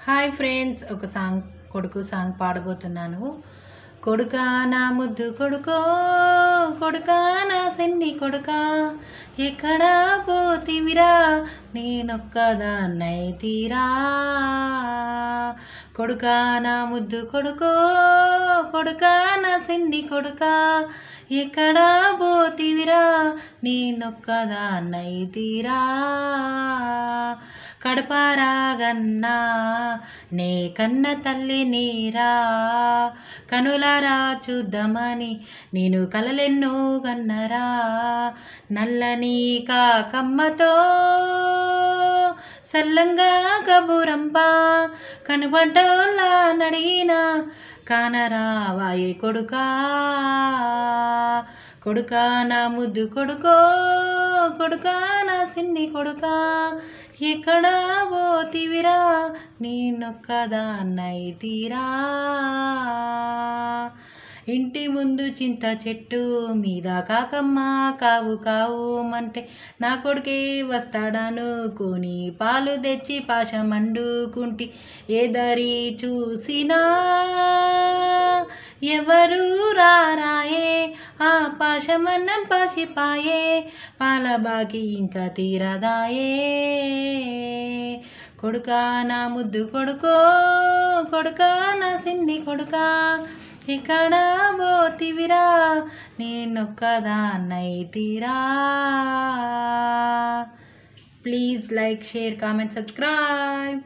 Hi friends, ఒక కొడుకు song పాడబోతున్నాను. కొడుకా నా ముద్దు కొడుకో, కొడుకా నా సిన్ని కొడుకా, ఎక్కడా పోతివిరా నేనొక్కదాన్నైతీరా. కొడుకా నా ముద్దు కొడుకో, కొడుకా నా సిన్ని కొడుకా, ఎక్కడా పోతివిరా నేనొక్కదాన్నైతీరా. కడపారాగన్నా నే కన్న తల్లి నీరా, కనులారా చూద్దామని నేను కలలెన్నో గన్నరా. నల్లని కాకమ్మతో సల్లంగా కబురంపా, కనబడ్డోళ్ళ నడిగినా కానరావాయే కొడుకా. కొడుకా నా ముద్దు కొడుకో, కొడుకా నా సిన్ని కొడుకా, ఎక్కడా పోతివిరా నేనొక్కదాన్నైతీరా. ఇంటి ముందు చింత చెట్టు మీద కాకమ్మ కావు కావు అంటే నా కొడుకే వస్తాడనుకోని పాలు తెచ్చి పాశమండుకుంటి. ఏ దారి చూసినా ఎవరు రారాయే, ఆ పాశమన్నం పాసిపాయే, పాల బాకి ఇంకా తీరదాయే. కొడుకా నా ముద్దు కొడుకో, కొడుకా నా సిన్ని కొడుకా, ఎక్కడా పోతివిరా నేనొక్కదాన్నైతీరా. Please like, share, comment, subscribe.